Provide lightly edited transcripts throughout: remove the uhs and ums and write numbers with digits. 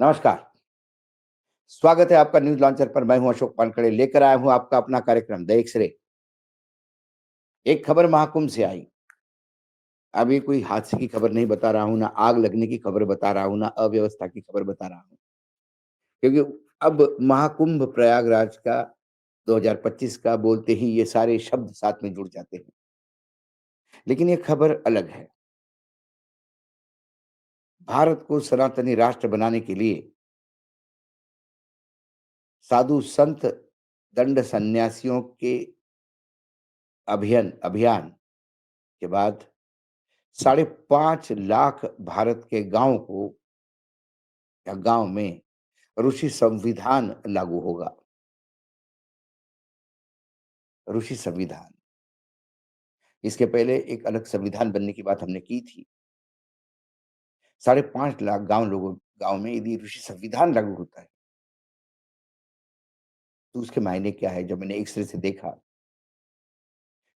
नमस्कार, स्वागत है आपका न्यूज़ लॉन्चर पर। मैं हूं अशोक वानखेड़े, लेकर आया हूं आपका अपना कार्यक्रम द एक्स-रे। एक खबर महाकुंभ से आई। अब ये कोई हादसे की खबर नहीं बता रहा हूं, ना आग लगने की खबर बता रहा हूं, ना अव्यवस्था की खबर बता रहा हूं। क्योंकि अब महाकुंभ प्रयागराज का 2025 का बोलते ही ये सारे शब्द साथ में जुड़ जाते हैं। लेकिन ये खबर अलग है। भारत को सनातनी राष्ट्र बनाने के लिए साधु संत दंड सन्यासियों के अभियान के बाद 5.5 लाख भारत के गाँव को या गाँव में ऋषि संविधान लागू होगा। ऋषि संविधान, इसके पहले एक अलग संविधान बनने की बात हमने की थी। 5.5 लाख गाँव में यदि ऋषि संविधान लागू होता है, तो उसके मायने क्या है? जब मैंने एक्स-रे से देखा,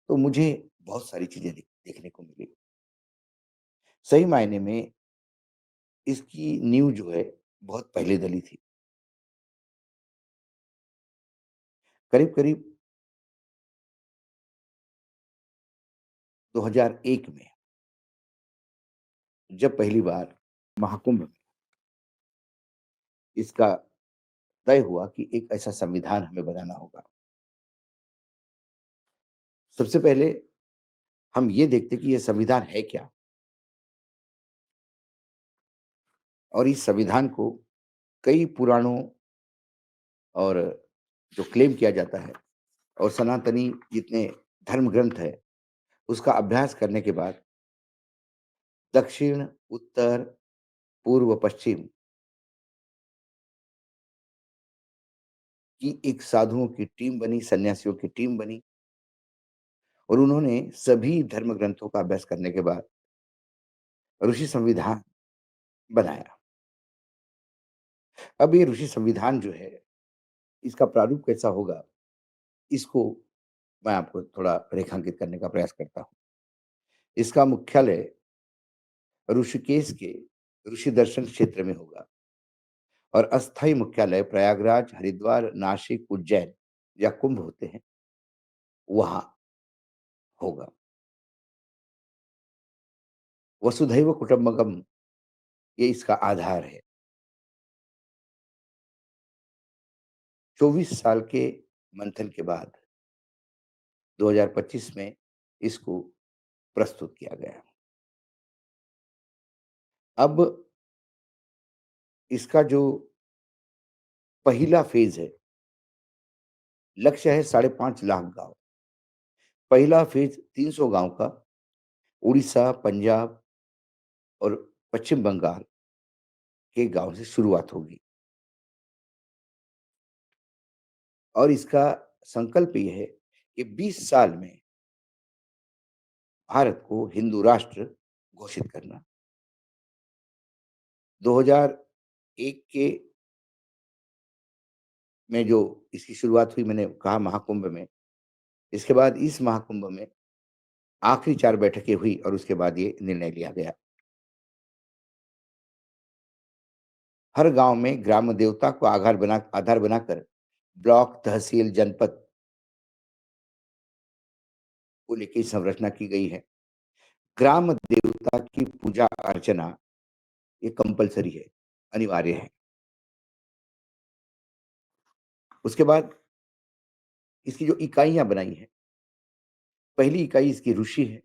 तो मुझे बहुत सारी चीज़ें देखने को मिली। सही मायने में इसकी नींव जो है, बहुत पहले डली थी। करीब-करीब 2001 में, जब पहली बार महाकुंभ में इसका तय हुआ कि एक ऐसा संविधान हमें बनाना होगा। सबसे पहले हम ये देखते कि ये संविधान है क्या? और इस संविधान को कई पुराणों और जो क्लेम किया जाता है और सनातनी जितने धर्म ग्रंथ है, उसका अभ्यास करने के बाद दक्षिण, उत्तर, पूर्व, पश्चिम की एक साधुओं की टीम बनी, सन्यासियों की टीम बनी और उन्होंने सभी धर्म ग्रंथों का अभ्यास करने के बाद ऋषि संविधान बनाया। अब ये ऋषि संविधान जो है, इसका प्रारूप कैसा होगा, इसको मैं आपको थोड़ा रेखांकित करने का प्रयास करता हूँ। इसका मुख्यालय ऋषिकेश के ऋषि दर्शन क्षेत्र में होगा और अस्थायी मुख्यालय प्रयागराज, हरिद्वार, नासिक, उज्जैन या कुंभ होते हैं, वहाँ होगा। वसुधैव कुटुंबकम, ये इसका आधार है। 24 साल के मंथन के बाद 2025 में इसको प्रस्तुत किया गया। अब इसका जो पहला फेज़ है, लक्ष्य है 5.5 लाख गाँव। पहला फेज़ 300 गाँव का उड़ीसा, पंजाब और पश्चिम बंगाल के गाँव से शुरुआत होगी और इसका संकल्प ये है कि 20 साल में भारत को हिंदू राष्ट्र घोषित करना। 2001 के में जो इसकी शुरुआत हुई, मैंने कहा महाकुंभ में, इसके बाद इस महाकुंभ में आखिरी 4 बैठकें हुई और उसके बाद ये निर्णय लिया गया। हर गाँव में ग्राम देवता को आधार बनाकर ब्लॉक, तहसील, जनपद को लेके संरचना की गई है। ग्राम देवता की पूजा अर्चना ये कंपल्सरी है, अनिवार्य है। उसके बाद इसकी जो इकाइयाँ बनाई हैं, पहली इकाई इसकी ऋषि है।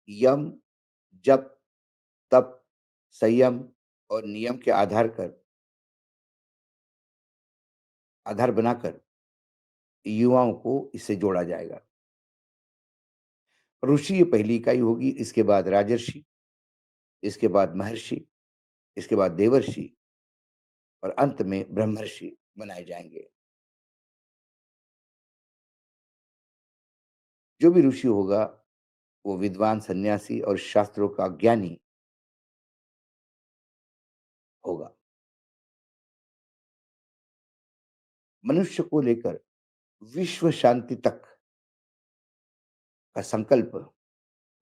यम, जप, तप, संयम और नियम के आधार बनाकर युवाओं को इससे जोड़ा जाएगा। ऋषि ये पहली इकाई होगी, इसके बाद राजर्षि, इसके बाद महर्षि, इसके बाद देवर्षि और अंत में ब्रह्मर्षि बनाए जाएँगे। जो भी ऋषि होगा, वो विद्वान, सन्यासी और शास्त्रों का ज्ञानी होगा। मनुष्य को लेकर विश्व शांति तक का संकल्प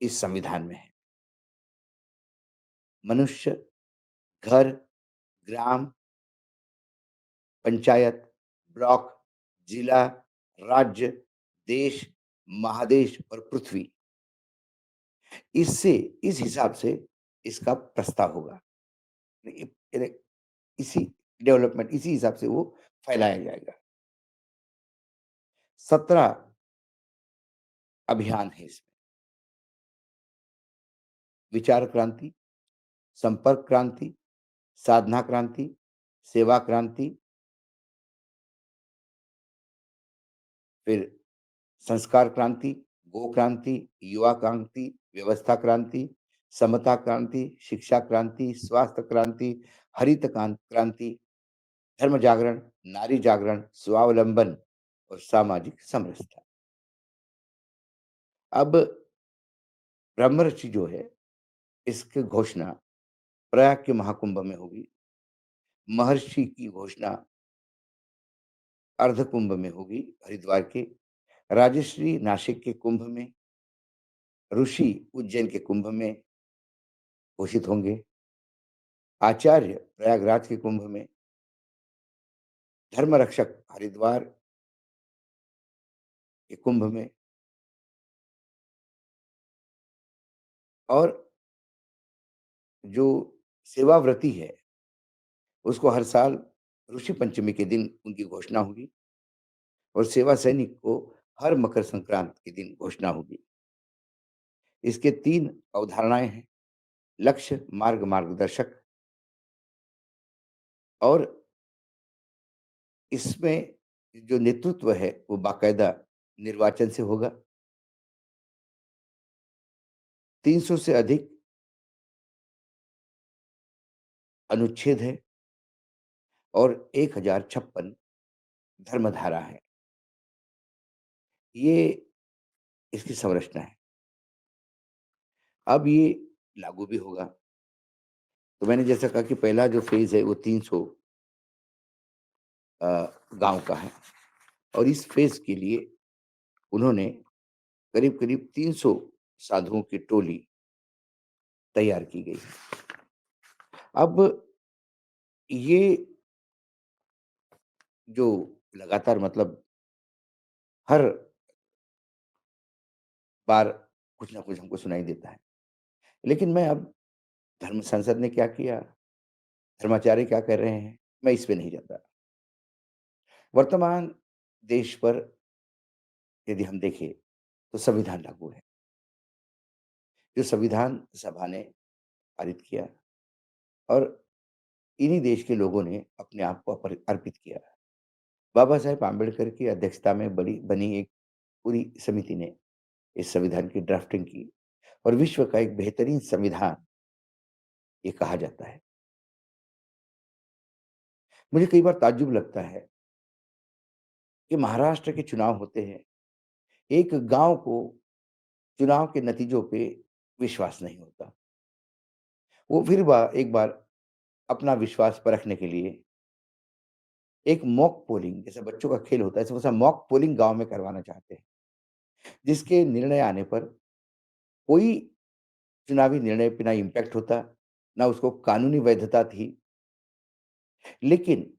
इस संविधान में है। मनुष्य, घर, ग्राम, पंचायत, ब्लॉक, जिला, राज्य, देश, महादेश और पृथ्वी, इससे इस हिसाब से इसका प्रस्ताव होगा। इ इरे इसी डेवलपमेंट इसी हिसाब से वो फैलाया जाएगा। 17 अभियान है इसमें। विचार क्रांति, संपर्क क्रांति, साधना क्रांति, सेवा क्रांति, फिर संस्कार क्रांति, गो क्रांति, युवा क्रांति, व्यवस्था क्रांति, समता क्रांति, शिक्षा क्रांति, स्वास्थ्य क्रांति, हरित क्रांति, धर्म जागरण, नारी जागरण, स्वावलंबन और सामाजिक समरसता। अब ब्रह्मर्षि जो है, इसकी घोषणा प्रयाग के महाकुंभ में होगी। महर्षि की घोषणा अर्ध कुंभ में होगी, हरिद्वार के। राजश्री नासिक के कुंभ में, ऋषि उज्जैन के कुंभ में घोषित होंगे। आचार्य प्रयागराज के कुंभ में, धर्म रक्षक हरिद्वार के कुंभ में और जो सेवाव्रती है, उसको हर साल ऋषि पंचमी के दिन उनकी घोषणा होगी और सेवा सैनिक को हर मकर संक्रांति के दिन घोषणा होगी। इसके 3 अवधारणाएँ हैं, लक्ष्य, मार्ग, मार्गदर्शक और इसमें जो नेतृत्व है, वो बाकायदा निर्वाचन से होगा। 300 से अधिक अनुच्छेद हैं और 1056 धर्मधारा है। ये इसकी संरचना है। अब ये लागू भी होगा। तो मैंने जैसा कहा कि पहला जो फ़ेज़ है वो 300 गाँव का है और इस फ़ेज़ के लिए उन्होंने करीब-करीब 300 साधुओं की टोली तैयार की गई है। अब ये जो लगातार मतलब हर बार कुछ ना कुछ हमको सुनाई देता है। लेकिन मैं अब धर्म संसद ने क्या किया, धर्माचार्य क्या कर रहे हैं, मैं इस पे नहीं जाता। वर्तमान देश पर यदि हम देखें तो संविधान लागू है। जो संविधान सभा ने पारित किया और इन्हीं देश के लोगों ने अपने आप को अर्पित किया। बाबा साहेब आम्बेडकर की अध्यक्षता में बड़ी बनी एक पूरी समिति ने इस संविधान की ड्राफ्टिंग की और विश्व का एक बेहतरीन संविधान ये कहा जाता है। मुझे कई बार ताज्जुब लगता है कि महाराष्ट्र के चुनाव होते हैं, एक गाँव को चुनाव के नतीजों पे विश्वास नहीं होता। वो फिर एक बार अपना विश्वास परखने के लिए एक मॉक पोलिंग जैसे बच्चों का खेल होता है, वैसा मॉक पोलिंग गाँव में करवाना चाहते हैं, जिसके निर्णय आने पर कोई चुनावी निर्णय पे ना इम्पैक्ट होता, ना उसको कानूनी वैधता थी। लेकिन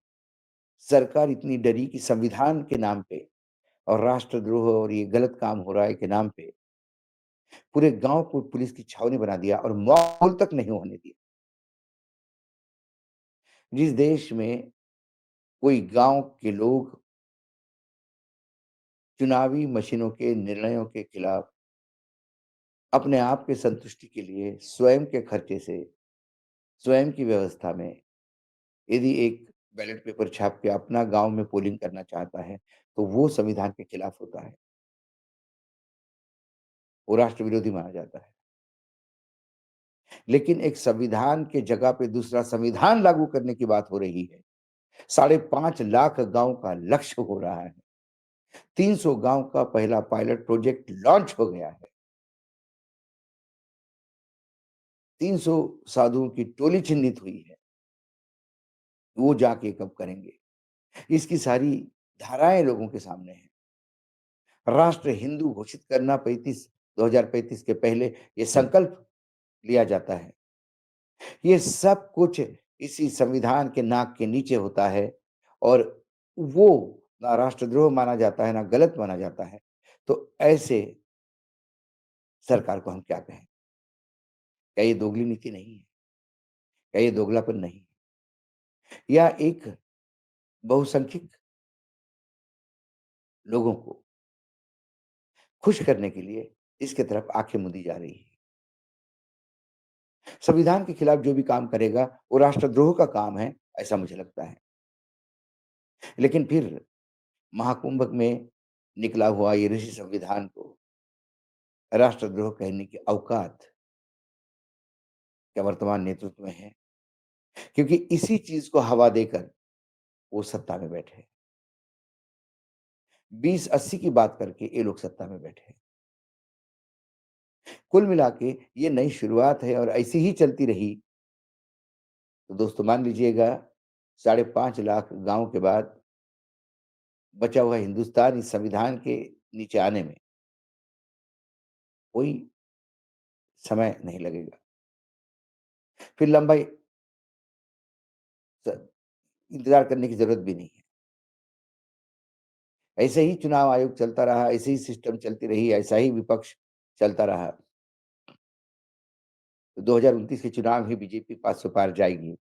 सरकार इतनी डरी कि संविधान के नाम पे और राष्ट्रद्रोह और ये गलत काम हो रहा है के नाम पे पूरे गाँव को पुलिस की छावनी बना दिया और मॉक पोल तक नहीं होने दिया। जिस देश में कोई गाँव के लोग चुनावी मशीनों के निर्णयों के खिलाफ अपने आप की संतुष्टि के लिए स्वयं के खर्चे से, स्वयं की व्यवस्था में यदि एक बैलेट पेपर छाप के अपना गाँव में पोलिंग करना चाहता है, तो वो संविधान के खिलाफ होता है। वो राष्ट्र विरोधी माना जाता है। लेकिन एक संविधान के जगह पे दूसरा संविधान लागू करने की बात हो रही है। 5.5 लाख गाँव का लक्ष्य हो रहा है। 300 गाँव का पहला पायलट प्रोजेक्ट लॉन्च हो गया है। 300 साधुओं की टोली चिन्हित हुई है। वो जाके कब करेंगे? इसकी सारी धाराएँ लोगों के सामने हैं। राष्ट्र हिंदू घोषित करना 2035 के पहले ये संकल्प लिया जाता है। ये सब कुछ इसी संविधान के नाक के नीचे होता है और वो ना राष्ट्रद्रोह माना जाता है, ना गलत माना जाता है। तो ऐसे सरकार को हम क्या कहें? क्या ये दोगली नीति नहीं है? क्या ये दोगलापन नहीं है? या एक बहुसंख्यक लोगों को खुश करने के लिए इसके तरफ आँखें मूंदी जा रही है? संविधान के खिलाफ जो भी काम करेगा, वो राष्ट्रद्रोह का काम है, ऐसा मुझे लगता है। लेकिन फिर महाकुंभ में निकला हुआ ये ऋषि संविधान को राष्ट्रद्रोह कहने की औकात क्या वर्तमान नेतृत्व में है? क्योंकि इसी चीज़ को हवा देकर वो सत्ता में बैठे हैं। 20-80 की बात करके ये लोग सत्ता में बैठे हैं। कुल मिला के ये नई शुरुआत है और ऐसी ही चलती रही, तो दोस्तों मान लीजिएगा 5.5 लाख गाँव के बाद बचा हुआ हिंदुस्तान इस संविधान के नीचे आने में कोई समय नहीं लगेगा। फिर लंबाई स इंतज़ार करने की ज़रूरत भी नहीं है। ऐसे ही चुनाव आयोग चलता रहा, ऐसे ही सिस्टम चलती रही, ऐसा ही विपक्ष चलता रहा। तो 2029 के चुनाव ही बीजेपी 500 पार जाएगी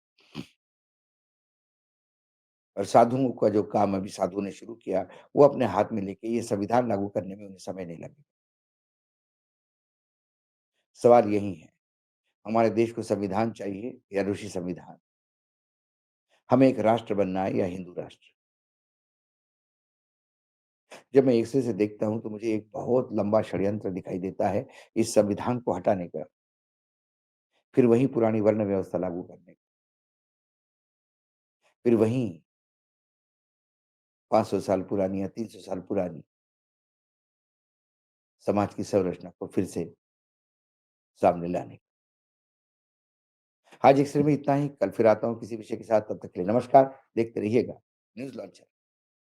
और साधुओं का जो काम अभी साधुओं ने शुरू किया, वो अपने हाथ में लेके ये संविधान लागू करने में उन्हें समय नहीं लगेगा। सवाल यही है, हमारे देश को संविधान चाहिए या ऋषि संविधान? हमें एक राष्ट्र बनना है या हिंदू राष्ट्र? जब मैं एक से देखता हूँ तो मुझे एक बहुत लंबा षड्यंत्र दिखाई देता है इस संविधान को हटाने का, फिर वही पुरानी वर्ण व्यवस्था लागू करने का, फिर वही 500 साल पुरानी या 300 साल पुरानी समाज की संरचना को फिर से सामने लाने का। आज एक सिर में इतना ही, कल फिर आता हूँ किसी विषय के साथ, तब तक के लिए नमस्कार, देखते रहिएगा न्यूज़ लॉन्चर।